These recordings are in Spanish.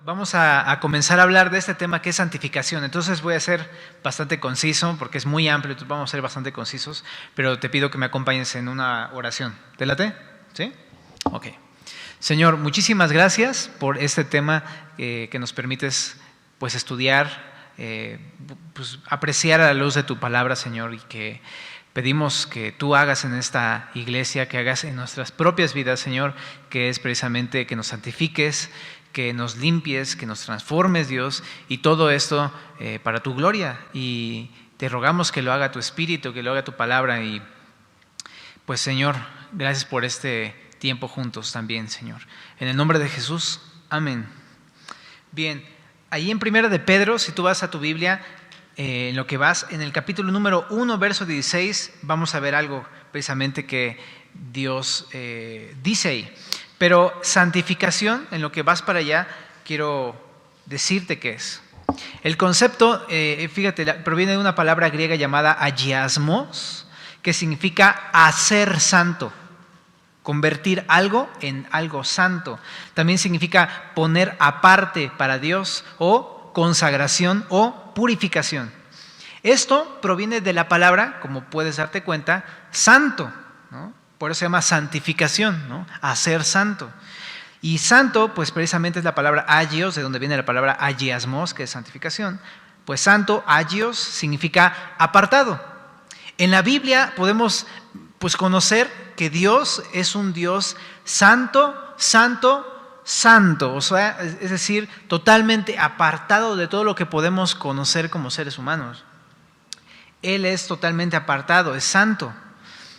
vamos a comenzar a hablar de este tema que es santificación. Entonces voy a ser bastante conciso porque es muy amplio, entonces vamos a ser bastante concisos, pero te pido que me acompañes en una oración. ¿Te late? ¿Sí? Ok. Señor, muchísimas gracias por este tema que nos permites pues estudiar, pues apreciar a la luz de tu palabra, Señor, y que pedimos que tú hagas en esta iglesia, que hagas en nuestras propias vidas, Señor, que es precisamente que nos santifiques, que nos limpies, que nos transformes, Dios, y todo esto para tu gloria. Y te rogamos que lo haga tu Espíritu, que lo haga tu palabra. Y pues, Señor, gracias por este tiempo juntos también, Señor. En el nombre de Jesús, amén. Bien, ahí en Primera de Pedro, si tú vas a tu Biblia, en lo que vas, en el capítulo número 1, verso 16, vamos a ver algo precisamente que Dios dice ahí. Pero santificación, en lo que vas para allá, quiero decirte qué es. El concepto, fíjate, proviene de una palabra griega llamada agiasmos, que significa hacer santo, convertir algo en algo santo. También significa poner aparte para Dios, o consagración o purificación. Esto proviene de la palabra, como puedes darte cuenta, santo, ¿no? Por eso se llama santificación, ¿no? Hacer santo. Y santo, pues precisamente es la palabra agios, de donde viene la palabra agiasmos, que es santificación. Pues santo, agios, significa apartado. En la Biblia podemos pues conocer que Dios es un Dios santo, santo, santo, o sea, es decir, totalmente apartado de todo lo que podemos conocer como seres humanos. Él es totalmente apartado, es santo.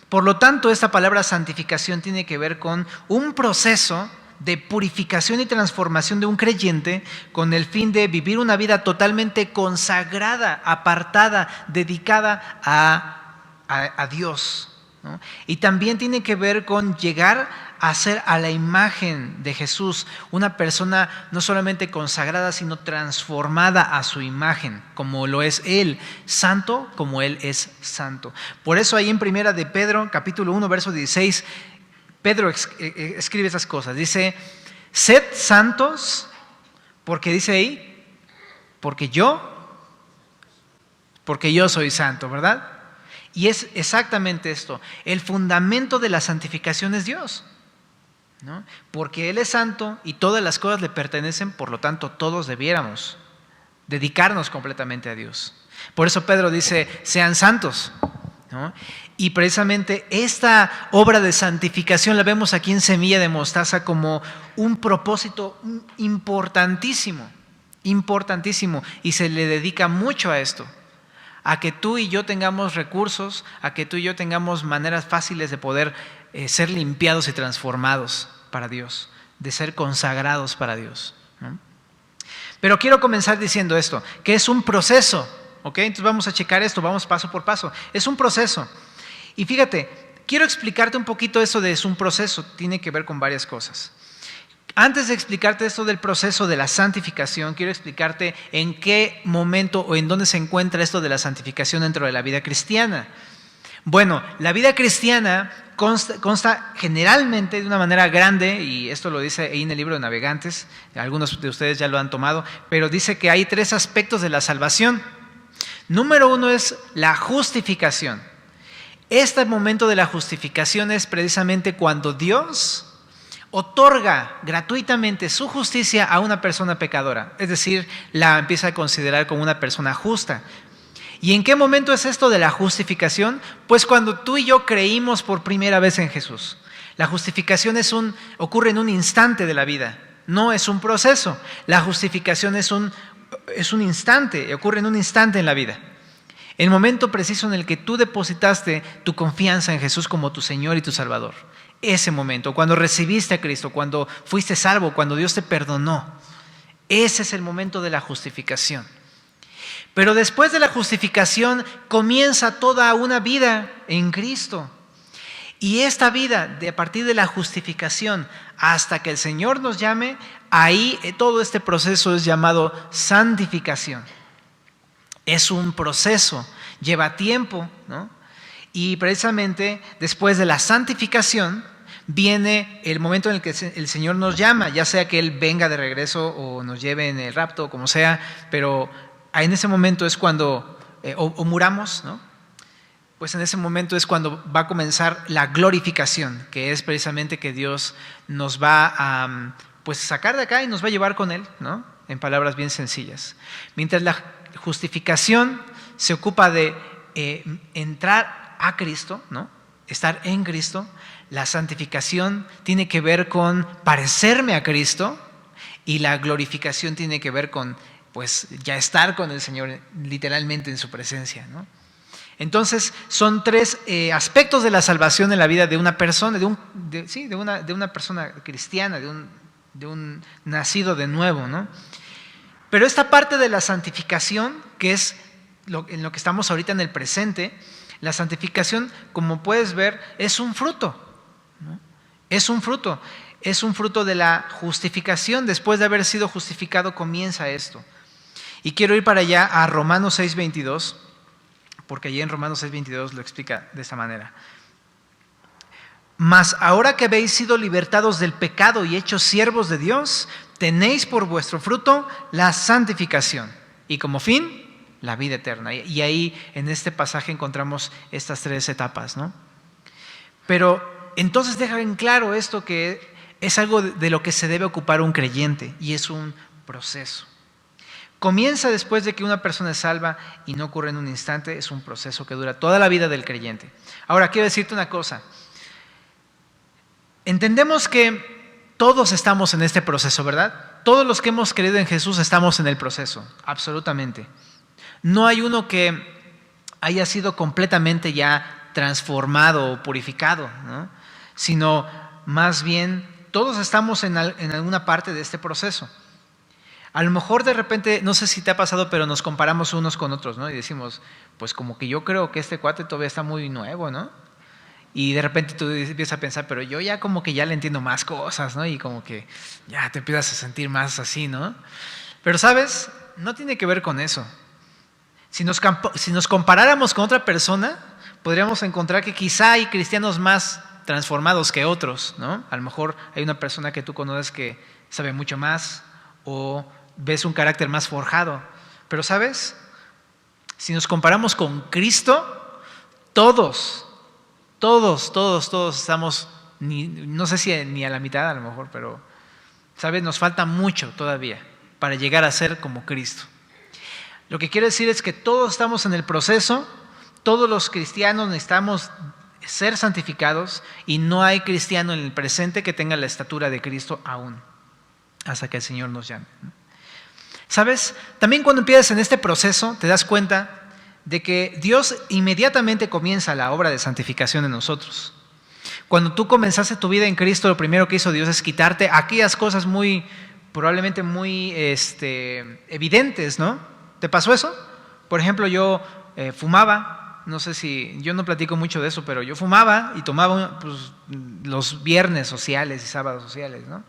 Por lo tanto, esta palabra santificación tiene que ver con un proceso de purificación y transformación de un creyente con el fin de vivir una vida totalmente consagrada, apartada, dedicada a Dios, ¿no? Y también tiene que ver con llegar a ser a la imagen de Jesús, una persona no solamente consagrada, sino transformada a su imagen, como lo es Él, santo como Él es santo. Por eso ahí en Primera de Pedro, capítulo 1, verso 16, Pedro escribe esas cosas. Dice, sed santos, porque dice ahí, porque yo soy santo, ¿verdad? Y es exactamente esto. El fundamento de la santificación es Dios, ¿no? Porque Él es santo y todas las cosas le pertenecen, por lo tanto todos debiéramos dedicarnos completamente a Dios. Por eso Pedro dice, sean santos, ¿no? Y precisamente esta obra de santificación la vemos aquí en Semilla de Mostaza como un propósito importantísimo, importantísimo, y se le dedica mucho a esto, a que tú y yo tengamos recursos, a que tú y yo tengamos maneras fáciles de poder ser limpiados y transformados para Dios, de ser consagrados para Dios, ¿no? Pero quiero comenzar diciendo esto, que es un proceso, ¿ok? Entonces vamos a checar esto, vamos paso por paso. Es un proceso. Y fíjate, quiero explicarte un poquito eso de es un proceso, tiene que ver con varias cosas. Antes de explicarte esto del proceso de la santificación, quiero explicarte en qué momento o en dónde se encuentra esto de la santificación dentro de la vida cristiana. Bueno, la vida cristiana consta generalmente de una manera grande, y esto lo dice ahí en el libro de Navegantes, algunos de ustedes ya lo han tomado, pero dice que hay 3 aspectos de la salvación. Número 1 es la justificación. Este momento de la justificación es precisamente cuando Dios otorga gratuitamente su justicia a una persona pecadora, es decir, la empieza a considerar como una persona justa. ¿Y en qué momento es esto de la justificación? Pues cuando tú y yo creímos por primera vez en Jesús. La justificación ocurre en un instante de la vida, no es un proceso. La justificación es un instante, ocurre en un instante en la vida. El momento preciso en el que tú depositaste tu confianza en Jesús como tu Señor y tu Salvador. Ese momento, cuando recibiste a Cristo, cuando fuiste salvo, cuando Dios te perdonó. Ese es el momento de la justificación. Pero después de la justificación comienza toda una vida en Cristo. Y esta vida, a partir de la justificación hasta que el Señor nos llame, ahí todo este proceso es llamado santificación. Es un proceso, lleva tiempo, ¿no? Y precisamente después de la santificación viene el momento en el que el Señor nos llama, ya sea que Él venga de regreso o nos lleve en el rapto, como sea, pero en ese momento es cuando, o muramos, ¿no? Pues en ese momento es cuando va a comenzar la glorificación, que es precisamente que Dios nos va a pues sacar de acá y nos va a llevar con Él, ¿no? En palabras bien sencillas. Mientras la justificación se ocupa de entrar a Cristo, ¿no? Estar en Cristo, la santificación tiene que ver con parecerme a Cristo y la glorificación tiene que ver con pues ya estar con el Señor literalmente en su presencia, ¿no? Entonces son tres aspectos de la salvación en la vida de una persona, de una persona cristiana, de un nacido de nuevo, ¿no? Pero esta parte de la santificación, que es en lo que estamos ahorita en el presente, la santificación, como puedes ver, es un fruto, ¿no? Es un fruto de la justificación. Después de haber sido justificado comienza esto. Y quiero ir para allá a Romanos 6:22, porque allí en Romanos 6:22 lo explica de esta manera. Mas ahora que habéis sido libertados del pecado y hechos siervos de Dios, tenéis por vuestro fruto la santificación y como fin la vida eterna. Y ahí en este pasaje encontramos estas tres etapas, ¿no? Pero entonces deja en claro esto, que es algo de lo que se debe ocupar un creyente y es un proceso. Comienza después de que una persona es salva y no ocurre en un instante, es un proceso que dura toda la vida del creyente. Ahora quiero decirte una cosa. Entendemos que todos estamos en este proceso, ¿verdad? Todos los que hemos creído en Jesús estamos en el proceso, absolutamente. No hay uno que haya sido completamente ya transformado o purificado, ¿no? Sino más bien todos estamos en alguna parte de este proceso. A lo mejor de repente, no sé si te ha pasado, pero nos comparamos unos con otros, ¿no? Y decimos, pues como que yo creo que este cuate todavía está muy nuevo, ¿no? Y de repente tú empiezas a pensar, pero yo ya como que ya le entiendo más cosas, ¿no? Y como que ya te empiezas a sentir más así, ¿no? Pero ¿sabes? No tiene que ver con eso. Si nos comparáramos con otra persona, podríamos encontrar que quizá hay cristianos más transformados que otros, ¿no? A lo mejor hay una persona que tú conoces que sabe mucho más o ves un carácter más forjado. Pero ¿sabes? Si nos comparamos con Cristo, todos estamos, no sé si ni a la mitad a lo mejor, pero ¿sabes? Nos falta mucho todavía para llegar a ser como Cristo. Lo que quiero decir es que todos estamos en el proceso, todos los cristianos necesitamos ser santificados y no hay cristiano en el presente que tenga la estatura de Cristo aún, hasta que el Señor nos llame. ¿Sabes? También cuando empiezas en este proceso te das cuenta de que Dios inmediatamente comienza la obra de santificación en nosotros. Cuando tú comenzaste tu vida en Cristo, lo primero que hizo Dios es quitarte aquellas cosas probablemente muy evidentes, ¿no? ¿Te pasó eso? Por ejemplo, yo fumaba, no sé si, yo no platico mucho de eso, pero yo fumaba y tomaba pues, los viernes sociales y sábados sociales, ¿no?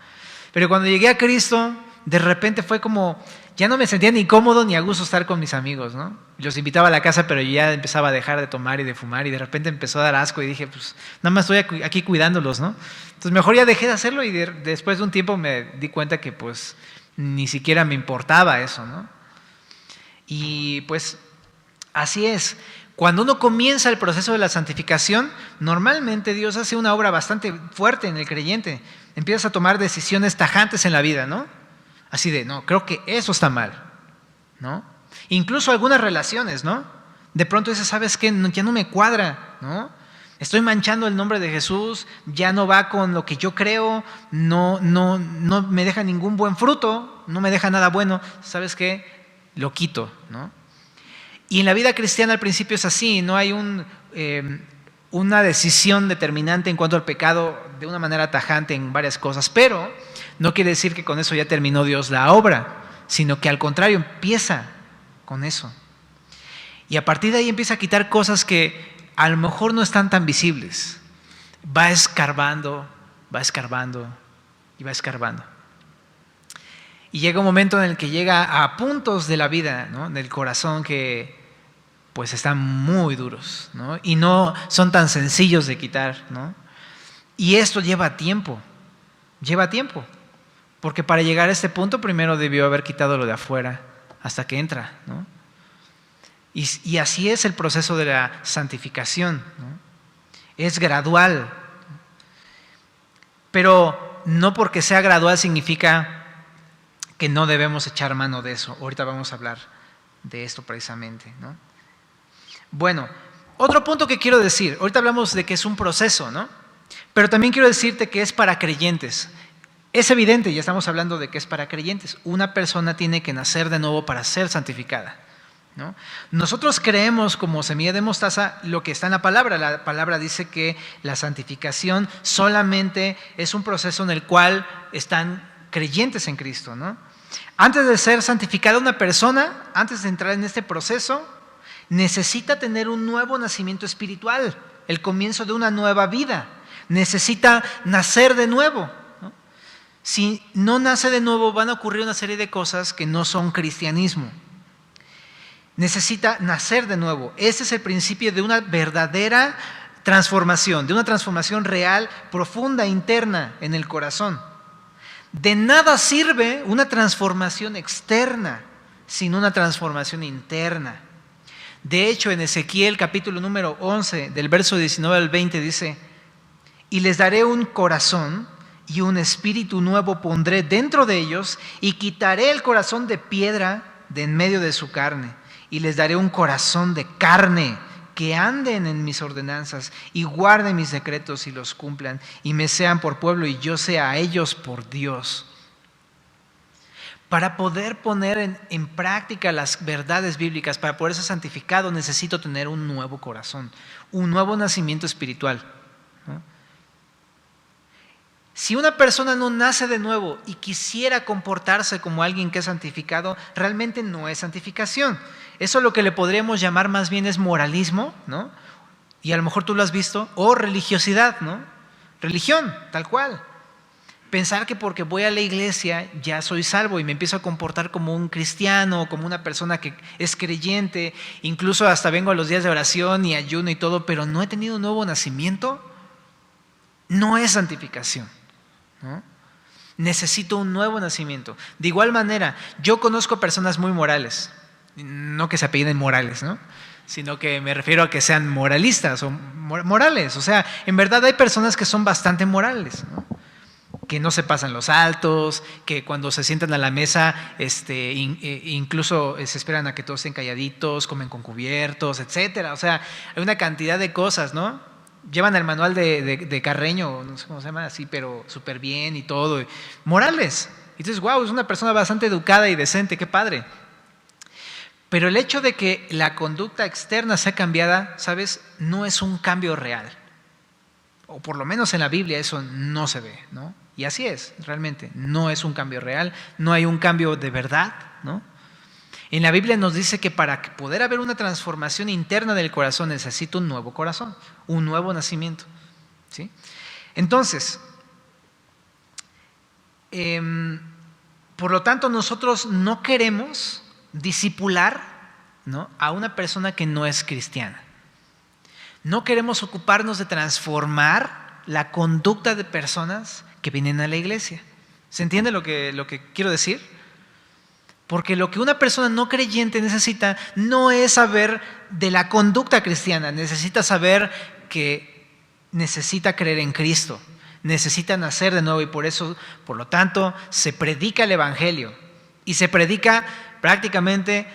Pero cuando llegué a Cristo, de repente fue como, ya no me sentía ni cómodo ni a gusto estar con mis amigos, ¿no? Los invitaba a la casa, pero yo ya empezaba a dejar de tomar y de fumar y de repente empezó a dar asco y dije, pues nada más estoy aquí cuidándolos, ¿no? Entonces mejor ya dejé de hacerlo y después de un tiempo me di cuenta que pues ni siquiera me importaba eso, ¿no? Y pues así es. Cuando uno comienza el proceso de la santificación, normalmente Dios hace una obra bastante fuerte en el creyente. Empiezas a tomar decisiones tajantes en la vida, ¿no? Así de, no, creo que eso está mal, ¿no? Incluso algunas relaciones, ¿no? De pronto dices, ¿sabes qué? Ya no me cuadra, ¿no? Estoy manchando el nombre de Jesús, ya no va con lo que yo creo, no me deja ningún buen fruto, no me deja nada bueno. ¿Sabes qué? Lo quito, ¿no? Y en la vida cristiana al principio es así, no hay una decisión determinante en cuanto al pecado de una manera tajante en varias cosas, pero no quiere decir que con eso ya terminó Dios la obra, sino que al contrario empieza con eso. Y a partir de ahí empieza a quitar cosas que a lo mejor no están tan visibles. Va escarbando y va escarbando. Y llega un momento en el que llega a puntos de la vida, ¿no? Del corazón que pues están muy duros, ¿no? Y no son tan sencillos de quitar, ¿no? Y esto lleva tiempo, porque para llegar a este punto primero debió haber quitado lo de afuera hasta que entra, ¿no? Y así es el proceso de la santificación, ¿no? Es gradual, pero no porque sea gradual significa que no debemos echar mano de eso. Ahorita vamos a hablar de esto precisamente, ¿no? Bueno, otro punto que quiero decir, ahorita hablamos de que es un proceso, ¿no? Pero también quiero decirte que es para creyentes. Es evidente, ya estamos hablando de que es para creyentes. Una persona tiene que nacer de nuevo para ser santificada, ¿no? Nosotros creemos como semilla de mostaza lo que está en la palabra. La palabra dice que la santificación solamente es un proceso en el cual están creyentes en Cristo, ¿no? Antes de ser santificada una persona, antes de entrar en este proceso, necesita tener un nuevo nacimiento espiritual, el comienzo de una nueva vida. Necesita nacer de nuevo, ¿no? Si no nace de nuevo, van a ocurrir una serie de cosas que no son cristianismo. Necesita nacer de nuevo. Ese es el principio de una verdadera transformación, de una transformación real, profunda, interna en el corazón. De nada sirve una transformación externa sin una transformación interna. De hecho, en Ezequiel capítulo número 11, del verso 19 al 20 dice: y les daré un corazón y un espíritu nuevo pondré dentro de ellos, y quitaré el corazón de piedra de en medio de su carne, y les daré un corazón de carne, que anden en mis ordenanzas y guarden mis decretos y los cumplan, y me sean por pueblo y yo sea a ellos por Dios. Para poder poner en práctica las verdades bíblicas, para poder ser santificado, necesito tener un nuevo corazón, un nuevo nacimiento espiritual, ¿no? Si una persona no nace de nuevo y quisiera comportarse como alguien que es santificado, realmente no es santificación. Eso lo que le podríamos llamar más bien es moralismo, ¿no? Y a lo mejor tú lo has visto, o religiosidad, ¿no? Religión, tal cual. Pensar que porque voy a la iglesia ya soy salvo y me empiezo a comportar como un cristiano, como una persona que es creyente, incluso hasta vengo a los días de oración y ayuno y todo, pero no he tenido un nuevo nacimiento, no es santificación, ¿no? Necesito un nuevo nacimiento. De igual manera, yo conozco personas muy morales, no que se apelliden Morales, ¿no? Sino que me refiero a que sean moralistas o morales. O sea, en verdad hay personas que son bastante morales, ¿no? Que no se pasan los altos, que cuando se sientan a la mesa incluso se esperan a que todos estén calladitos, comen con cubiertos, etcétera. O sea, hay una cantidad de cosas, ¿no? Llevan el manual de Carreño, no sé cómo se llama así, pero súper bien y todo. Morales. Y dices, wow, es una persona bastante educada y decente, qué padre. Pero el hecho de que la conducta externa sea cambiada, ¿sabes? No es un cambio real. O por lo menos en la Biblia eso no se ve, ¿no? Y así es, realmente. No es un cambio real, no hay un cambio de verdad, ¿no? En la Biblia nos dice que para poder haber una transformación interna del corazón necesita un nuevo corazón, un nuevo nacimiento, ¿sí? Entonces, por lo tanto, nosotros no queremos discipular, ¿no?, a una persona que no es cristiana. No queremos ocuparnos de transformar la conducta de personas que vienen a la iglesia. ¿Se entiende lo que quiero decir? Porque lo que una persona no creyente necesita no es saber de la conducta cristiana, necesita saber que necesita creer en Cristo, necesita nacer de nuevo, y por eso, por lo tanto, se predica el evangelio. Y se predica prácticamente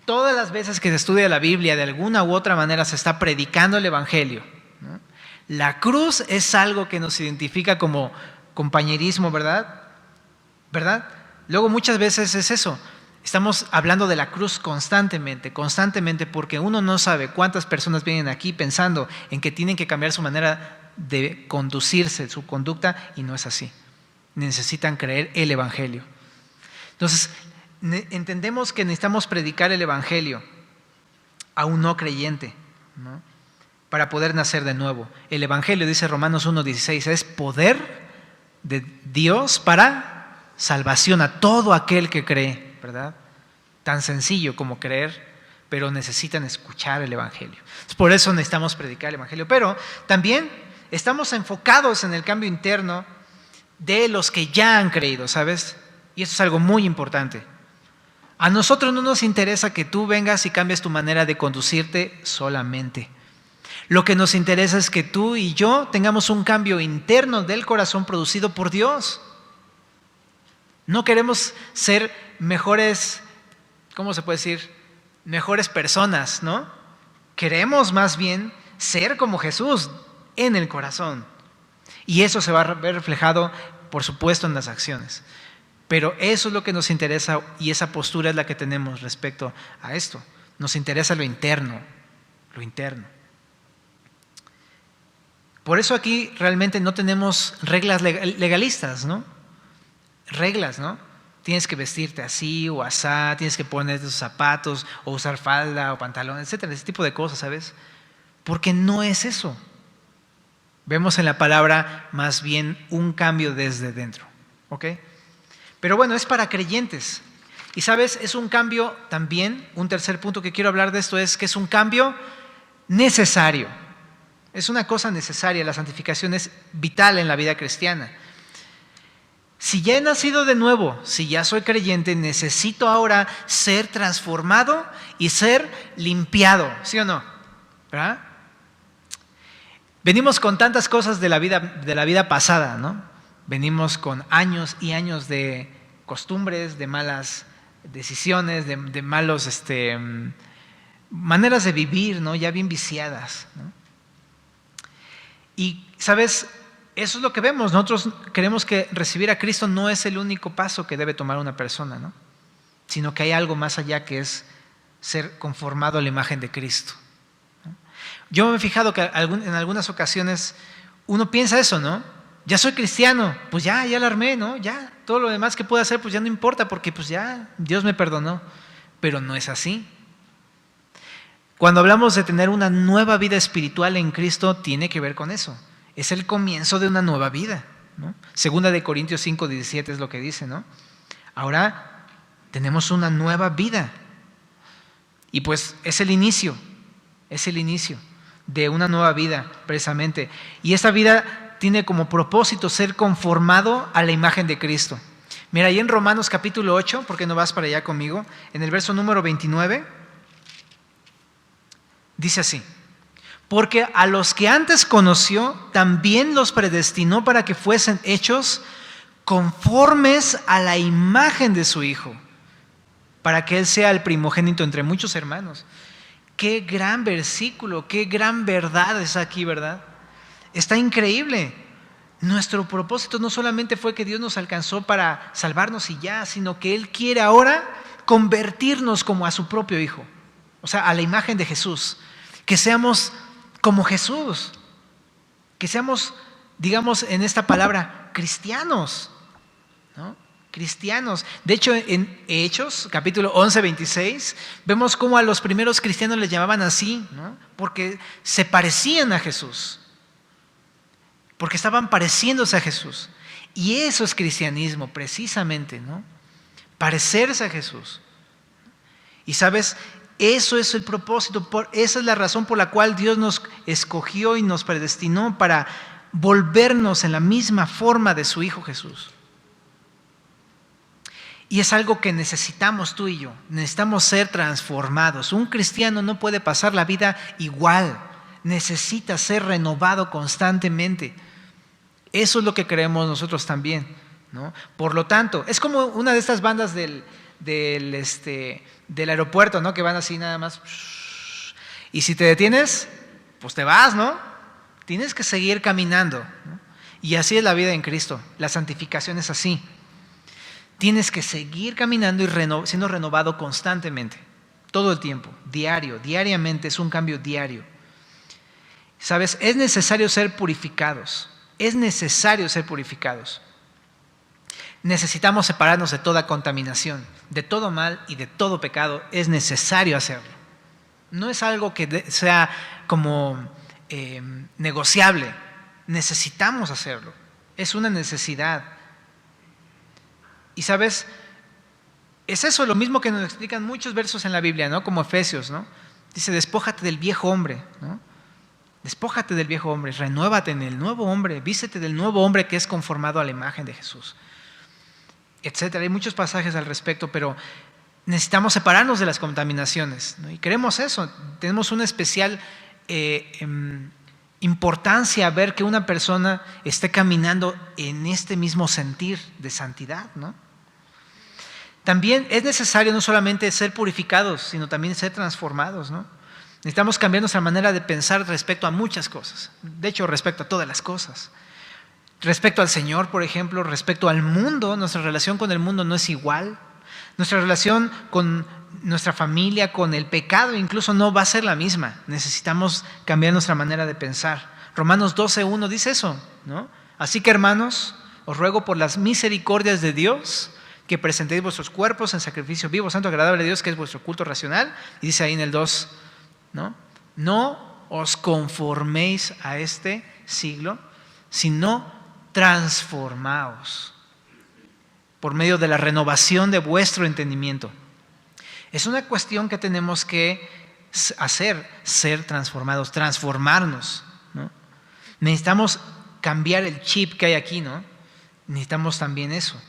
todas las veces que se estudia la Biblia, de alguna u otra manera se está predicando el evangelio, ¿no? La cruz es algo que nos identifica como compañerismo, ¿verdad? Luego muchas veces es eso. Estamos hablando de la cruz constantemente, porque uno no sabe cuántas personas vienen aquí pensando en que tienen que cambiar su manera de conducirse, su conducta, y no es así. Necesitan creer el evangelio. Entonces, entendemos que necesitamos predicar el evangelio a un no creyente, ¿no?, para poder nacer de nuevo. El evangelio, dice Romanos 1:16, es poder de Dios para salvación a todo aquel que cree, ¿verdad? Tan sencillo como creer, pero necesitan escuchar el evangelio. Por eso necesitamos predicar el evangelio. Pero también Estamos enfocados en el cambio interno de los que ya han creído, ¿sabes? Y eso es algo muy importante. A nosotros no nos interesa que tú vengas y cambies tu manera de conducirte solamente. Lo que nos interesa es que tú y yo tengamos un cambio interno del corazón producido por Dios. No queremos ser mejores, ¿cómo se puede decir? Mejores personas, ¿no? Queremos más bien ser como Jesús en el corazón. Y eso se va a ver reflejado, por supuesto, en las acciones. Pero eso es lo que nos interesa y esa postura es la que tenemos respecto a esto. Nos interesa lo interno, lo interno. Por eso aquí realmente no tenemos reglas legalistas, ¿no? Reglas, ¿no? Tienes que vestirte así o asá, tienes que ponerte tus zapatos o usar falda o pantalón, etcétera, ese tipo de cosas, ¿sabes? Porque no es eso. Vemos en la palabra más bien un cambio desde dentro, ¿ok? Pero bueno, es para creyentes. Y sabes, es un cambio también, un tercer punto que quiero hablar de esto es que es un cambio necesario. Es una cosa necesaria, la santificación es vital en la vida cristiana. Si ya he nacido de nuevo, si ya soy creyente, necesito ahora ser transformado y ser limpiado, ¿sí o no? ¿Verdad? Venimos con tantas cosas de la vida pasada, ¿no? Venimos con años y años de costumbres, de malas decisiones, de malos maneras de vivir, ¿no? Ya bien viciadas, ¿no? Y, ¿sabes? Eso es lo que vemos. Nosotros creemos que recibir a Cristo no es el único paso que debe tomar una persona, ¿no? Sino que hay algo más allá que es ser conformado a la imagen de Cristo, ¿no? Yo me he fijado que en algunas ocasiones uno piensa eso, ¿no? Ya soy cristiano, pues ya la armé, ¿no? Ya, todo lo demás que pueda hacer, pues ya no importa, porque pues ya Dios me perdonó. Pero no es así. Cuando hablamos de tener una nueva vida espiritual en Cristo, tiene que ver con eso. Es el comienzo de una nueva vida, ¿no? Segunda de Corintios 5:17 es lo que dice, ¿no? Ahora tenemos una nueva vida. Y pues es el inicio de una nueva vida, precisamente. Y esa vida tiene como propósito ser conformado a la imagen de Cristo. Mira, ahí en Romanos capítulo 8, ¿por qué no vas para allá conmigo? En el verso número 29, dice así: porque a los que antes conoció, también los predestinó para que fuesen hechos conformes a la imagen de su Hijo, para que Él sea el primogénito entre muchos hermanos. Qué gran versículo, qué gran verdad es aquí, ¿verdad? Está increíble. Nuestro propósito no solamente fue que Dios nos alcanzó para salvarnos y ya, sino que Él quiere ahora convertirnos como a su propio Hijo, o sea, a la imagen de Jesús, que seamos como Jesús, que seamos, digamos en esta palabra, cristianos, ¿no? Cristianos. De hecho, en Hechos, capítulo 11, 26, vemos cómo a los primeros cristianos les llamaban así, ¿no? Porque se parecían a Jesús, porque estaban pareciéndose a Jesús. Y eso es cristianismo, precisamente, ¿no? Parecerse a Jesús. Y sabes, eso es el propósito, esa es la razón por la cual Dios nos escogió y nos predestinó para volvernos en la misma forma de su Hijo Jesús. Y es algo que necesitamos tú y yo, necesitamos ser transformados. Un cristiano no puede pasar la vida igual, necesita ser renovado constantemente. Eso es lo que creemos nosotros también, ¿no? Por lo tanto, es como una de estas bandas del aeropuerto, ¿no? Que van así nada más. Y si te detienes, pues te vas, ¿no? Tienes que seguir caminando, ¿no? Y así es la vida en Cristo. La santificación es así. Tienes que seguir caminando y siendo renovado constantemente, todo el tiempo, diariamente, es un cambio diario. ¿Sabes? Es necesario ser purificados. Es necesario ser purificados. Necesitamos separarnos de toda contaminación, de todo mal y de todo pecado. Es necesario hacerlo. No es algo que sea como negociable. Necesitamos hacerlo. Es una necesidad. Y sabes, es eso lo mismo que nos explican muchos versos en la Biblia, ¿no? Como Efesios, ¿no? Dice, despójate del viejo hombre, ¿no? Despójate del viejo hombre, renuévate en el nuevo hombre, vístete del nuevo hombre que es conformado a la imagen de Jesús, etcétera. Hay muchos pasajes al respecto, pero necesitamos separarnos de las contaminaciones, ¿no? Y queremos eso. Tenemos una especial importancia ver que una persona esté caminando en este mismo sentir de santidad, ¿no? También es necesario no solamente ser purificados, sino también ser transformados, ¿no? Necesitamos cambiar nuestra manera de pensar respecto a muchas cosas. De hecho, respecto a todas las cosas. Respecto al Señor, por ejemplo, respecto al mundo, nuestra relación con el mundo no es igual. Nuestra relación con nuestra familia, con el pecado, incluso no va a ser la misma. Necesitamos cambiar nuestra manera de pensar. Romanos 12:1 dice eso, ¿no? Así que, hermanos, os ruego por las misericordias de Dios que presentéis vuestros cuerpos en sacrificio vivo, santo, agradable a Dios, que es vuestro culto racional. Y dice ahí en el 2, no os conforméis a este siglo, sino transformaos por medio de la renovación de vuestro entendimiento. Es una cuestión que tenemos que hacer, ser transformados, transformarnos, ¿no? Necesitamos cambiar el chip que hay aquí, ¿no? Necesitamos también eso.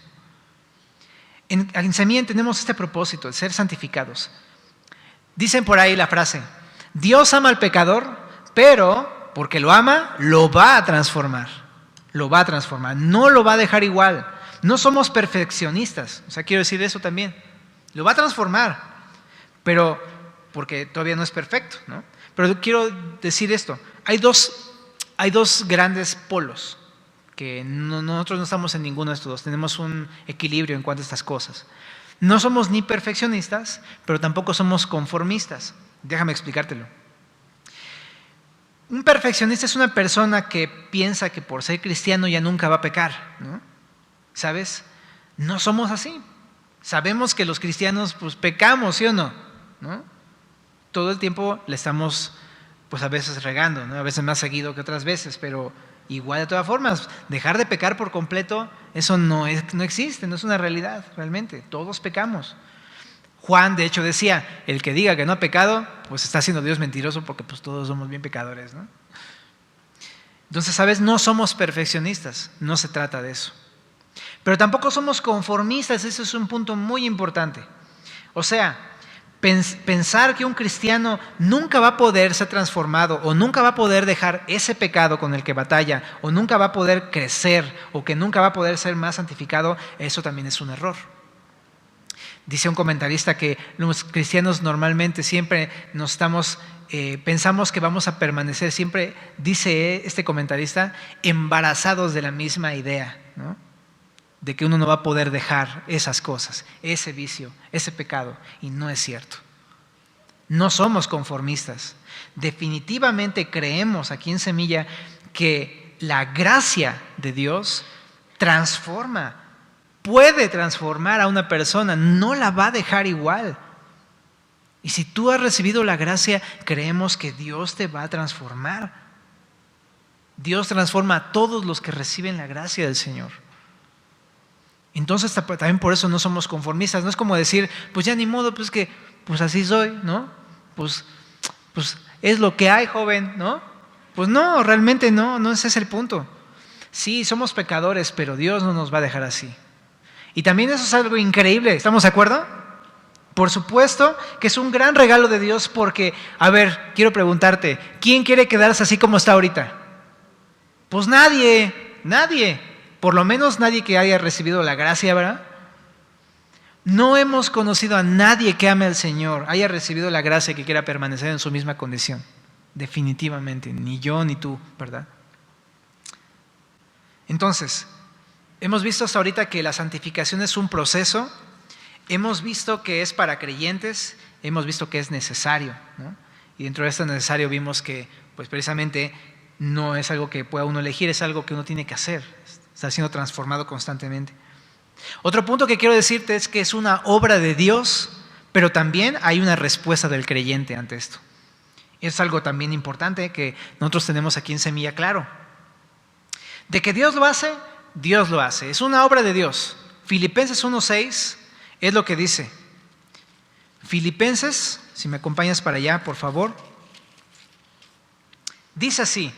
En Semilla tenemos este propósito, de ser santificados. Dicen por ahí la frase: Dios ama al pecador, pero porque lo ama, lo va a transformar. Lo va a transformar, no lo va a dejar igual. No somos perfeccionistas, o sea, quiero decir eso también. Lo va a transformar, pero porque todavía no es perfecto, ¿no? Pero quiero decir esto: hay dos grandes polos, que nosotros no estamos en ninguno de estos dos, tenemos un equilibrio en cuanto a estas cosas. No somos ni perfeccionistas, pero tampoco somos conformistas. Déjame explicártelo. Un perfeccionista es una persona que piensa que por ser cristiano ya nunca va a pecar, ¿no? ¿Sabes? No somos así. Sabemos que los cristianos pues pecamos, ¿sí o no? ¿No? Todo el tiempo le estamos pues a veces regando, ¿no? A veces más seguido que otras veces, pero igual de todas formas, dejar de pecar por completo, eso no existe, no es una realidad realmente. Todos pecamos. Juan de hecho decía: el que diga que no ha pecado, pues está siendo Dios mentiroso, porque pues todos somos bien pecadores, ¿no? Entonces, ¿sabes? No somos perfeccionistas, no se trata de eso. Pero tampoco somos conformistas, eso es un punto muy importante. O sea, pensar que un cristiano nunca va a poder ser transformado, o nunca va a poder dejar ese pecado con el que batalla, o nunca va a poder crecer, o que nunca va a poder ser más santificado, eso también es un error. Dice un comentarista que los cristianos normalmente siempre pensamos que vamos a permanecer siempre, dice este comentarista, embarazados de la misma idea, ¿no? De que uno no va a poder dejar esas cosas, ese vicio, ese pecado, y no es cierto. No somos conformistas. Definitivamente creemos aquí en Semilla que la gracia de Dios transforma, puede transformar a una persona, no la va a dejar igual. Y si tú has recibido la gracia, creemos que Dios te va a transformar. Dios transforma a todos los que reciben la gracia del Señor. Entonces también por eso no somos conformistas. No es como decir, pues ya ni modo, pues que pues así soy, ¿no? Pues es lo que hay, joven, ¿no? Pues no, realmente no ese es el punto. Sí, somos pecadores, pero Dios no nos va a dejar así. Y también eso es algo increíble, ¿estamos de acuerdo? Por supuesto que es un gran regalo de Dios, porque, a ver, quiero preguntarte, ¿quién quiere quedarse así como está ahorita? Pues nadie. Por lo menos nadie que haya recibido la gracia, ¿verdad? No hemos conocido a nadie que ame al Señor, haya recibido la gracia, que quiera permanecer en su misma condición. Definitivamente, ni yo ni tú, ¿verdad? Entonces, hemos visto hasta ahorita que la santificación es un proceso, hemos visto que es para creyentes, hemos visto que es necesario, ¿no? Y dentro de esto necesario vimos que pues precisamente no es algo que pueda uno elegir, es algo que uno tiene que hacer, está siendo transformado constantemente. Otro punto que quiero decirte es que es una obra de Dios, pero también hay una respuesta del creyente ante esto. Es algo también importante que nosotros tenemos aquí en Semilla claro. De que Dios lo hace, Dios lo hace. Es una obra de Dios. Filipenses 1:6 es lo que dice. Filipenses, si me acompañas para allá, por favor. Dice así: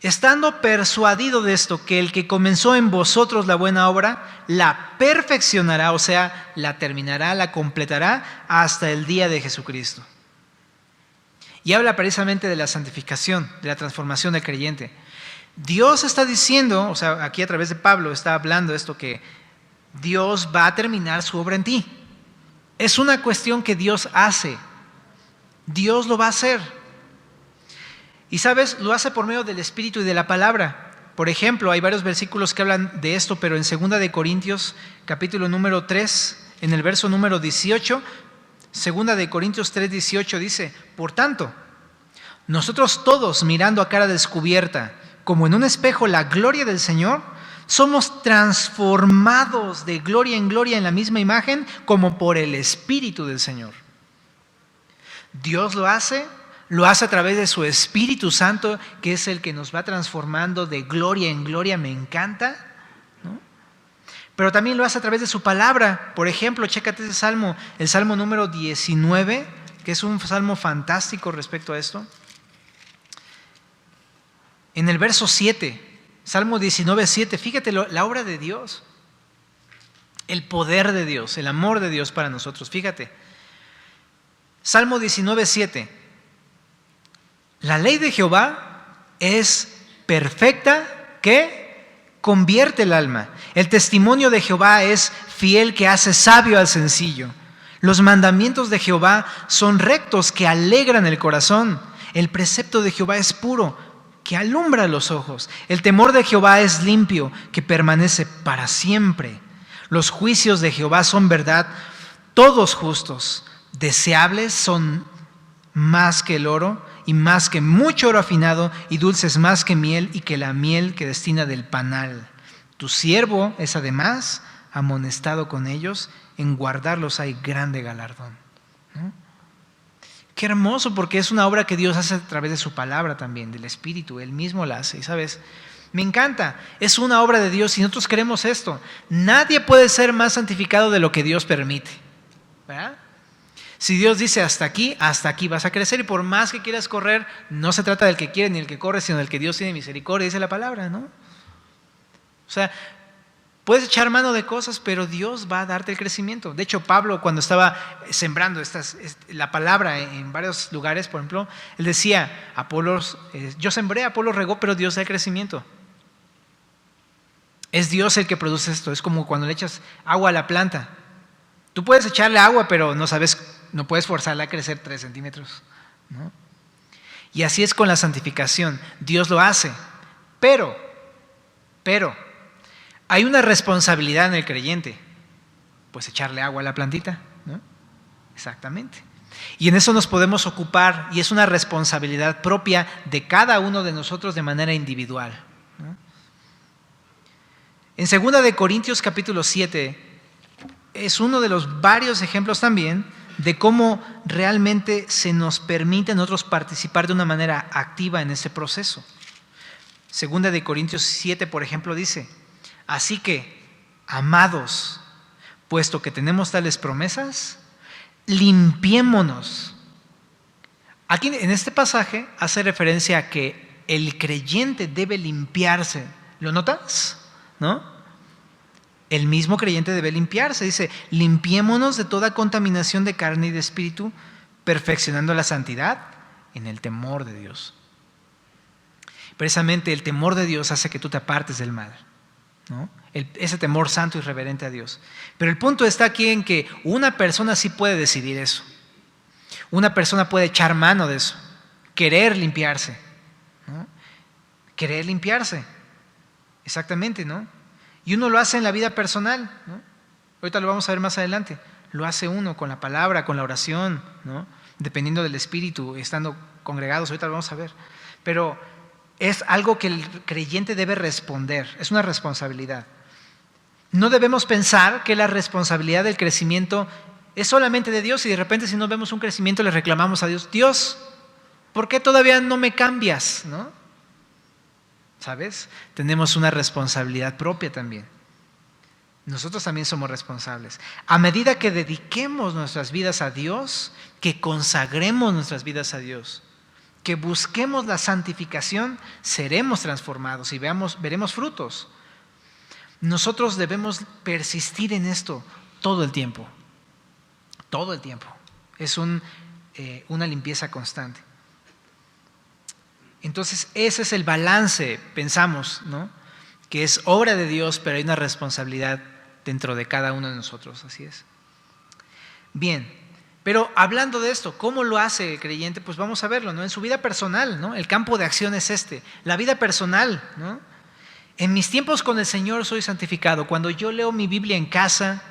estando persuadido de esto, que el que comenzó en vosotros la buena obra, la perfeccionará, o sea, la terminará, la completará hasta el día de Jesucristo. Y habla precisamente de la santificación, de la transformación del creyente. Dios está diciendo, o sea, aquí a través de Pablo está hablando esto, que Dios va a terminar su obra en ti. Es una cuestión que Dios hace. Dios lo va a hacer. Y sabes, lo hace por medio del Espíritu y de la palabra. Por ejemplo, hay varios versículos que hablan de esto, pero en 2 de Corintios, capítulo número 3, en el verso número 18, 2 de Corintios 3, 18 dice: por tanto, nosotros todos, mirando a cara descubierta, como en un espejo, la gloria del Señor, somos transformados de gloria en la misma imagen, como por el Espíritu del Señor. Dios lo hace a través de su Espíritu Santo, que es el que nos va transformando de gloria en gloria. Me encanta, ¿no? Pero también lo hace a través de su palabra. Por ejemplo, chécate ese salmo, el salmo número 19, que es un salmo fantástico respecto a esto. En el verso 7, Salmo 19, 7, fíjate la obra de Dios, el poder de Dios, el amor de Dios para nosotros. Fíjate, Salmo 19, 7, la ley de Jehová es perfecta, que convierte el alma. El testimonio de Jehová es fiel, que hace sabio al sencillo. Los mandamientos de Jehová son rectos, que alegran el corazón. El precepto de Jehová es puro, que alumbra los ojos. El temor de Jehová es limpio, que permanece para siempre. Los juicios de Jehová son verdad, todos justos. Deseables son más que el oro, y más que mucho oro afinado, y dulces más que miel, y que la miel que destina del panal. Tu siervo es además amonestado con ellos, en guardarlos hay grande galardón, ¿no? Qué hermoso, porque es una obra que Dios hace a través de su palabra también, del Espíritu. Él mismo la hace, y sabes, me encanta, es una obra de Dios y nosotros queremos esto. Nadie puede ser más santificado de lo que Dios permite, ¿verdad? Si Dios dice hasta aquí vas a crecer, y por más que quieras correr, no se trata del que quiere ni el que corre, sino del que Dios tiene misericordia, dice la palabra, ¿no? O sea, puedes echar mano de cosas, pero Dios va a darte el crecimiento. De hecho, Pablo, cuando estaba sembrando la palabra en varios lugares, por ejemplo, él decía: Apolos, yo sembré, Apolos regó, pero Dios da el crecimiento. Es Dios el que produce esto. Es como cuando le echas agua a la planta. Tú puedes echarle agua, pero no puedes forzarla a crecer 3 centímetros, ¿no? Y así es con la santificación. Dios lo hace, pero hay una responsabilidad en el creyente, pues echarle agua a la plantita, ¿no? Exactamente. Y en eso nos podemos ocupar, y es una responsabilidad propia de cada uno de nosotros de manera individual, ¿no? En 2 de Corintios capítulo 7 es uno de los varios ejemplos también de cómo realmente se nos permite a nosotros participar de una manera activa en ese proceso. 2 de Corintios 7, por ejemplo, dice: así que, amados, puesto que tenemos tales promesas, limpiémonos. Aquí en este pasaje hace referencia a que el creyente debe limpiarse. ¿Lo notas? ¿No? El mismo creyente debe limpiarse. Dice: limpiémonos de toda contaminación de carne y de espíritu, perfeccionando la santidad en el temor de Dios. Precisamente el temor de Dios hace que tú te apartes del mal, ¿no? Ese temor santo y reverente a Dios. Pero el punto está aquí en que una persona sí puede decidir eso. Una persona puede echar mano de eso, querer limpiarse, ¿no? Querer limpiarse, exactamente, ¿no? Y uno lo hace en la vida personal, ¿no? Ahorita lo vamos a ver más adelante. Lo hace uno con la palabra, con la oración, ¿no? Dependiendo del espíritu, estando congregados, ahorita lo vamos a ver. Pero es algo que el creyente debe responder, es una responsabilidad. No debemos pensar que la responsabilidad del crecimiento es solamente de Dios, y de repente, si no vemos un crecimiento, le reclamamos a Dios: Dios, ¿por qué todavía no me cambias? ¿No? ¿Sabes? Tenemos una responsabilidad propia también. Nosotros también somos responsables. A medida que dediquemos nuestras vidas a Dios, que consagremos nuestras vidas a Dios, que busquemos la santificación, seremos transformados y veremos frutos. Nosotros debemos persistir en esto todo el tiempo. Todo el tiempo. Es una limpieza constante. Entonces, ese es el balance, pensamos, ¿no? Que es obra de Dios, pero hay una responsabilidad dentro de cada uno de nosotros, así es. Bien, pero hablando de esto, ¿cómo lo hace el creyente? Pues vamos a verlo, ¿no? En su vida personal, ¿no? El campo de acción es la vida personal, ¿no? En mis tiempos con el Señor soy santificado. Cuando yo leo mi Biblia en casa,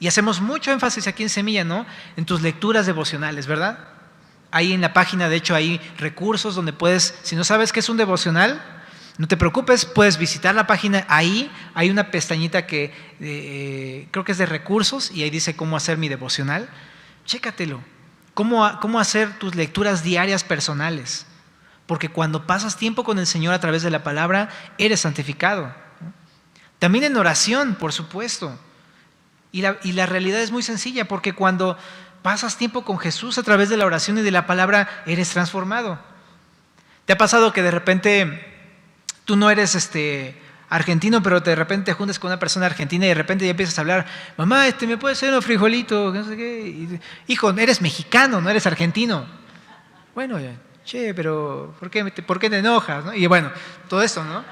y hacemos mucho énfasis aquí en Semilla, ¿no? En tus lecturas devocionales, ¿verdad? Ahí en la página, de hecho, hay recursos donde puedes, si no sabes qué es un devocional, no te preocupes, puedes visitar la página. Ahí hay una pestañita que creo que es de recursos y ahí dice cómo hacer mi devocional. Chécatelo. Cómo hacer tus lecturas diarias personales. Porque cuando pasas tiempo con el Señor a través de la palabra, eres santificado. También en oración, por supuesto. Y la realidad es muy sencilla, porque cuando pasas tiempo con Jesús a través de la oración y de la palabra, eres transformado. ¿Te ha pasado que de repente tú no eres argentino, pero de repente te juntas con una persona argentina y de repente ya empiezas a hablar, mamá, ¿me puedes hacer unos frijolitos? No sé qué. Hijo, eres mexicano, no eres argentino. Bueno, che, pero ¿por qué te enojas? ¿No? Y bueno, todo esto, ¿no?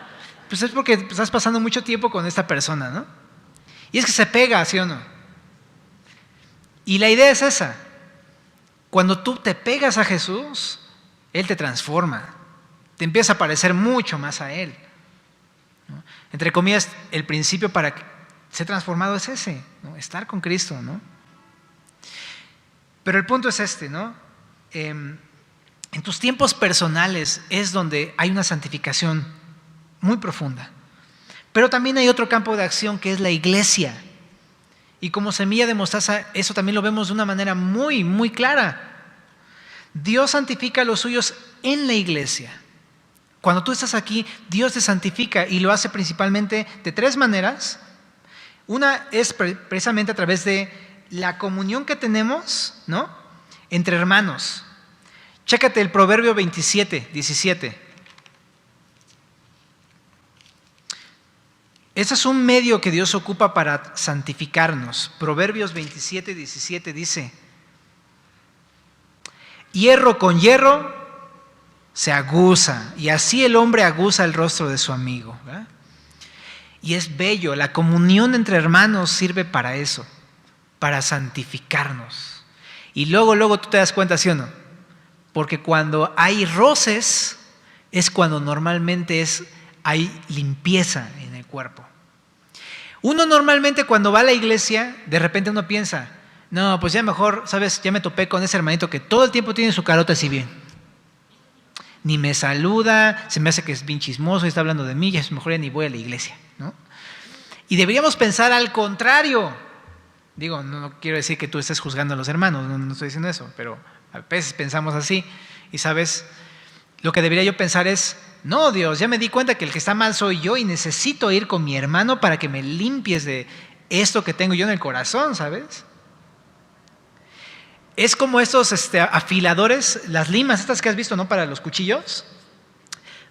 Pues es porque estás pasando mucho tiempo con esta persona, ¿no? Y es que se pega, ¿sí o no? Y la idea es esa. Cuando tú te pegas a Jesús, Él te transforma. Te empieza a parecer mucho más a Él, ¿no? Entre comillas, el principio para ser transformado es ese, ¿no? Estar con Cristo, ¿no? Pero el punto es ¿no? En tus tiempos personales es donde hay una santificación muy profunda. Pero también hay otro campo de acción que es la iglesia. Y como semilla de mostaza, eso también lo vemos de una manera muy, muy clara. Dios santifica a los suyos en la iglesia. Cuando tú estás aquí, Dios te santifica y lo hace principalmente de 3 maneras. Una es precisamente a través de la comunión que tenemos, ¿no? Entre hermanos. Chécate el Proverbio 27, 17. Ese es un medio que Dios ocupa para santificarnos. Proverbios 27, 17 dice: hierro con hierro se aguza, y así el hombre aguza el rostro de su amigo, ¿verdad? Y es bello, la comunión entre hermanos sirve para eso, para santificarnos. Y luego tú te das cuenta, ¿sí o no? Porque cuando hay roces es cuando normalmente hay limpieza en el cuerpo. Uno normalmente cuando va a la iglesia, de repente uno piensa, no, pues ya mejor, ¿sabes? Ya me topé con ese hermanito que todo el tiempo tiene su carota así bien. Ni me saluda, se me hace que es bien chismoso y está hablando de mí, ya es mejor ya ni voy a la iglesia, ¿no? Y deberíamos pensar al contrario. Digo, no quiero decir que tú estés juzgando a los hermanos, no estoy diciendo eso, pero a veces pensamos así. Y sabes, lo que debería yo pensar es, no, Dios, ya me di cuenta que el que está mal soy yo y necesito ir con mi hermano para que me limpies de esto que tengo yo en el corazón, ¿sabes? Es como estos afiladores, las limas estas que has visto, ¿no? Para los cuchillos.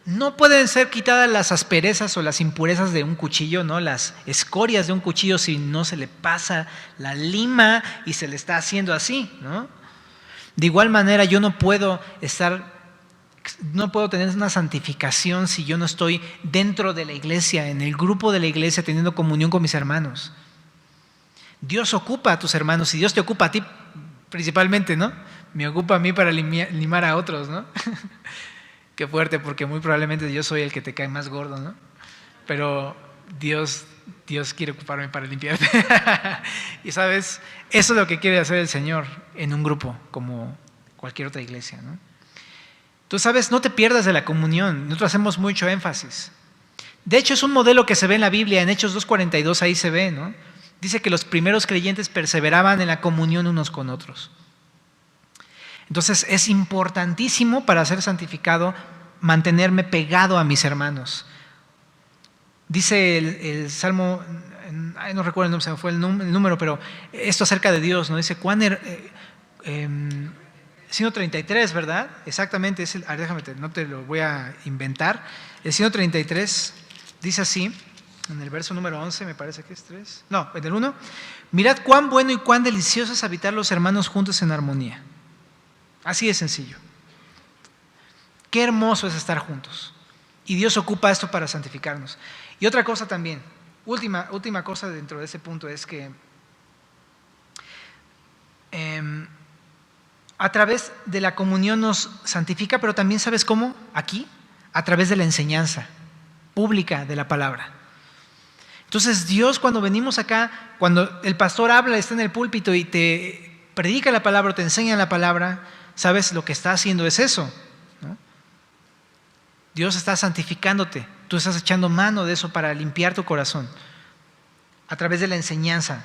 No pueden ser quitadas las asperezas o las impurezas de un cuchillo, ¿no? Las escorias de un cuchillo si no se le pasa la lima y se le está haciendo así, ¿no? De igual manera yo no puedo tener una santificación si yo no estoy dentro de la iglesia, en el grupo de la iglesia, teniendo comunión con mis hermanos. Dios ocupa a tus hermanos y Dios te ocupa a ti principalmente, ¿no? Me ocupa a mí para limar a otros, ¿no? Qué fuerte, porque muy probablemente yo soy el que te cae más gordo, ¿no? Pero Dios quiere ocuparme para limpiarte. Y sabes, eso es lo que quiere hacer el Señor en un grupo, como cualquier otra iglesia, ¿no? Tú sabes, no te pierdas de la comunión. Nosotros hacemos mucho énfasis. De hecho, es un modelo que se ve en la Biblia, en Hechos 2:42, ahí se ve, ¿no? Dice que los primeros creyentes perseveraban en la comunión unos con otros. Entonces es importantísimo para ser santificado mantenerme pegado a mis hermanos. Dice el Salmo, no recuerdo el nombre, se me fue el número, pero esto acerca de Dios, ¿no? Dice, Signo 33, ¿verdad? Exactamente, déjame, no te lo voy a inventar. El signo 33 dice así, en el verso número 11, me parece que es 3. No, en el 1. Mirad cuán bueno y cuán delicioso es habitar los hermanos juntos en armonía. Así de sencillo. Qué hermoso es estar juntos. Y Dios ocupa esto para santificarnos. Y otra cosa también, última cosa dentro de ese punto es que a través de la comunión nos santifica, pero también, ¿sabes cómo? Aquí, a través de la enseñanza pública de la palabra. Entonces Dios, cuando venimos acá, cuando el pastor habla, está en el púlpito y te predica la palabra, te enseña la palabra, ¿sabes? Lo que está haciendo es eso, ¿no? Dios está santificándote, tú estás echando mano de eso para limpiar tu corazón a través de la enseñanza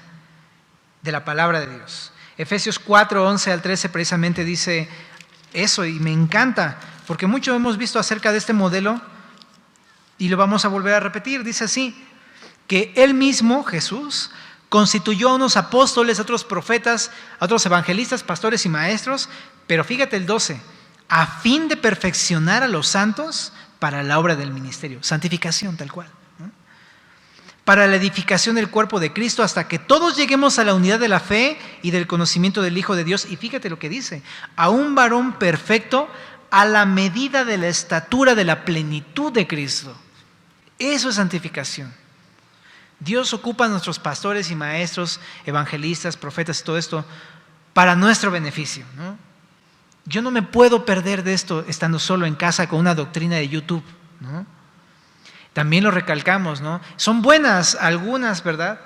de la palabra de Dios. Efesios 4, 11 al 13 precisamente dice eso, y me encanta, porque mucho hemos visto acerca de este modelo y lo vamos a volver a repetir. Dice así, que Él mismo, Jesús, constituyó a unos apóstoles, a otros profetas, a otros evangelistas, pastores y maestros, pero fíjate el 12, a fin de perfeccionar a los santos para la obra del ministerio, santificación tal cual, ¿no? Para la edificación del cuerpo de Cristo, hasta que todos lleguemos a la unidad de la fe y del conocimiento del Hijo de Dios. Y fíjate lo que dice, a un varón perfecto a la medida de la estatura de la plenitud de Cristo. Eso es santificación. Dios ocupa a nuestros pastores y maestros, evangelistas, profetas y todo esto para nuestro beneficio, ¿no? Yo no me puedo perder de esto estando solo en casa con una doctrina de YouTube, ¿no? También lo recalcamos, ¿no? Son buenas algunas, ¿verdad?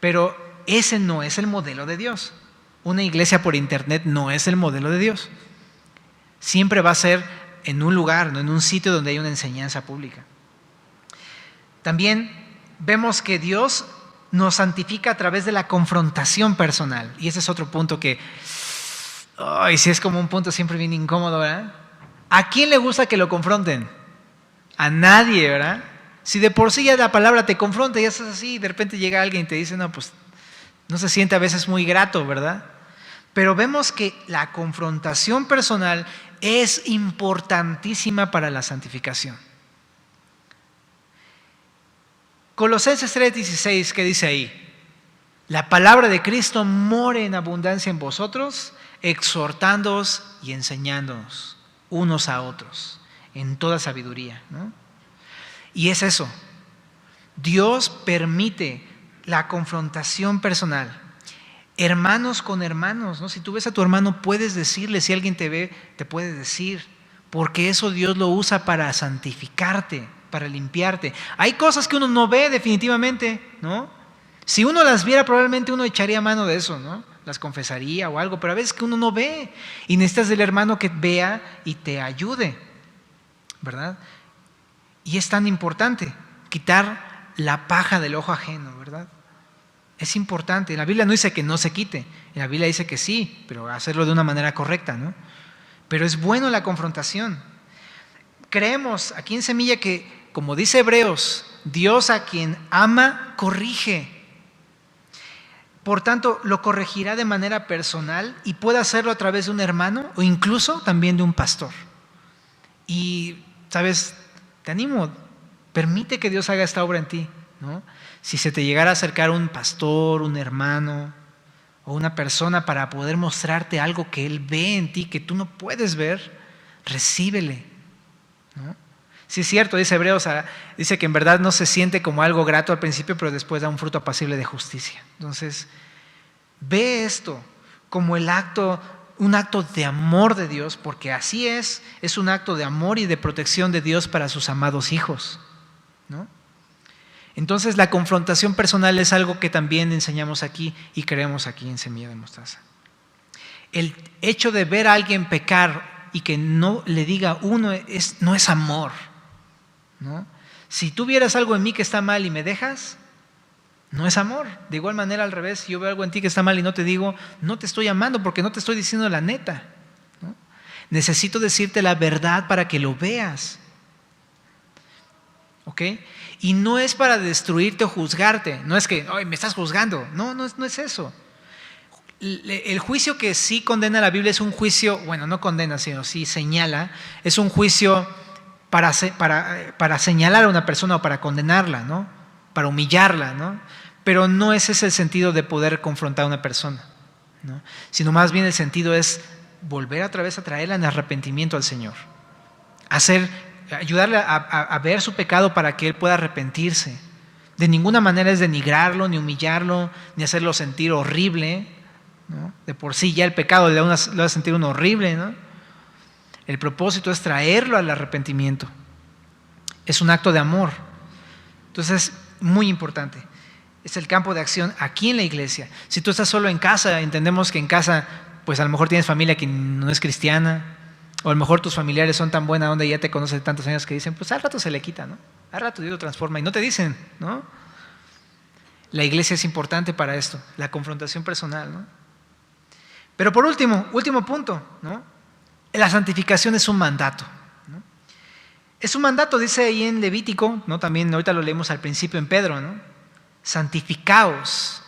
Pero ese no es el modelo de Dios. Una iglesia por internet no es el modelo de Dios. Siempre va a ser en un lugar, no en un sitio donde hay una enseñanza pública. También vemos que Dios nos santifica a través de la confrontación personal. Y ese es otro punto que, sí es como un punto siempre bien incómodo, ¿verdad? ¿A quién le gusta que lo confronten? A nadie, ¿verdad? Si de por sí ya la palabra te confronta, ya estás así, y de repente llega alguien y te dice, no, pues no se siente a veces muy grato, ¿verdad? Pero vemos que la confrontación personal es importantísima para la santificación. Colosenses 3:16, ¿qué dice ahí? La palabra de Cristo more en abundancia en vosotros, exhortándoos y enseñándonos unos a otros en toda sabiduría, ¿no? Y es eso, Dios permite la confrontación personal, hermanos con hermanos, ¿no? Si tú ves a tu hermano puedes decirle, si alguien te ve, te puede decir, porque eso Dios lo usa para santificarte, para limpiarte. Hay cosas que uno no ve definitivamente, ¿no? Si uno las viera probablemente uno echaría mano de eso, ¿no? Las confesaría o algo, pero a veces que uno no ve y necesitas del hermano que vea y te ayude, ¿verdad? Y es tan importante quitar la paja del ojo ajeno, ¿verdad? Es importante. La Biblia no dice que no se quite, la Biblia dice que sí, pero hacerlo de una manera correcta, ¿no? Pero es bueno la confrontación. Creemos aquí en Semilla que, como dice Hebreos, Dios a quien ama, corrige. Por tanto, lo corregirá de manera personal y puede hacerlo a través de un hermano o incluso también de un pastor. Y, ¿sabes? Te animo, permite que Dios haga esta obra en ti, ¿no? Si se te llegara a acercar un pastor, un hermano o una persona para poder mostrarte algo que Él ve en ti que tú no puedes ver, recíbele, ¿no? Sí es cierto, dice Hebreos, dice que en verdad no se siente como algo grato al principio, pero después da un fruto apacible de justicia. Entonces, ve esto como un acto de amor de Dios, porque así es un acto de amor y de protección de Dios para sus amados hijos, ¿no? Entonces la confrontación personal es algo que también enseñamos aquí y creemos aquí en Semilla de Mostaza. El hecho de ver a alguien pecar y que no le diga uno no es amor, ¿no? Si tú vieras algo en mí que está mal y me dejas, no es amor. De igual manera, al revés, si yo veo algo en ti que está mal y no te digo, no te estoy amando porque no te estoy diciendo la neta, ¿no? Necesito decirte la verdad para que lo veas, ¿ok? Y no es para destruirte o juzgarte, no es que, ay, me estás juzgando, no es eso. El juicio que sí condena la Biblia es un juicio, bueno, no condena, sino sí señala, es un juicio para señalar a una persona o para condenarla, ¿no? Para humillarla, ¿no? Pero no ese es el sentido de poder confrontar a una persona, ¿no? Sino más bien el sentido es volver otra vez a traerla en arrepentimiento al Señor, ayudarle a ver su pecado para que él pueda arrepentirse. De ninguna manera es denigrarlo, ni humillarlo, ni hacerlo sentir horrible, ¿no? De por sí ya el pecado le va a sentir uno horrible, ¿no? El propósito es traerlo al arrepentimiento. Es un acto de amor. Entonces, muy importante. Es el campo de acción aquí en la iglesia. Si tú estás solo en casa, entendemos que en casa, pues a lo mejor tienes familia que no es cristiana, o a lo mejor tus familiares son tan buena onda y ya te conocen de tantos años que dicen, pues al rato se le quita, ¿no? Al rato Dios lo transforma y no te dicen, ¿no? La iglesia es importante para esto, la confrontación personal, ¿no? Pero por último punto, ¿no? La santificación es un mandato, ¿no? Es un mandato, dice ahí en Levítico, ¿no? También ahorita lo leemos al principio en Pedro, ¿no? Santificaos,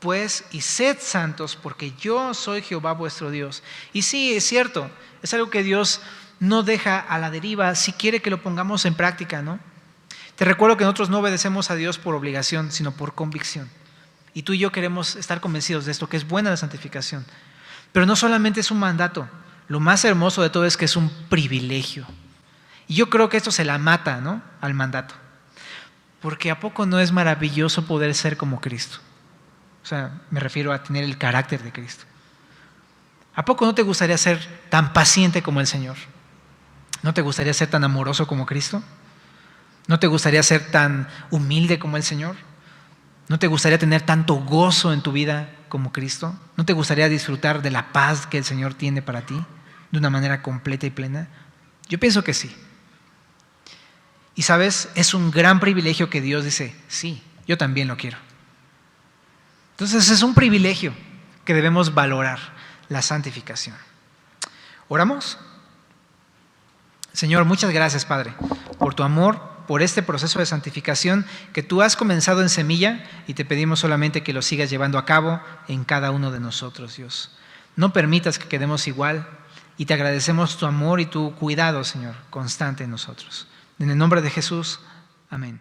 pues, y sed santos, porque yo soy Jehová vuestro Dios. Y sí, es cierto, es algo que Dios no deja a la deriva, si quiere que lo pongamos en práctica, ¿no? Te recuerdo que nosotros no obedecemos a Dios por obligación, sino por convicción. Y tú y yo queremos estar convencidos de esto, que es buena la santificación. Pero no solamente es un mandato, lo más hermoso de todo es que es un privilegio. Y yo creo que esto se la mata, ¿no? Al mandato. Porque ¿a poco no es maravilloso poder ser como Cristo? O sea, me refiero a tener el carácter de Cristo. ¿A poco no te gustaría ser tan paciente como el Señor? ¿No te gustaría ser tan amoroso como Cristo? ¿No te gustaría ser tan humilde como el Señor? ¿No te gustaría tener tanto gozo en tu vida como Cristo? ¿No te gustaría disfrutar de la paz que el Señor tiene para ti de una manera completa y plena? Yo pienso que sí. Y sabes, es un gran privilegio que Dios dice, sí, yo también lo quiero. Entonces es un privilegio que debemos valorar, la santificación. ¿Oramos? Señor, muchas gracias, Padre, por tu amor, por este proceso de santificación que tú has comenzado en semilla y te pedimos solamente que lo sigas llevando a cabo en cada uno de nosotros, Dios. No permitas que quedemos igual y te agradecemos tu amor y tu cuidado, Señor, constante en nosotros. En el nombre de Jesús, amén.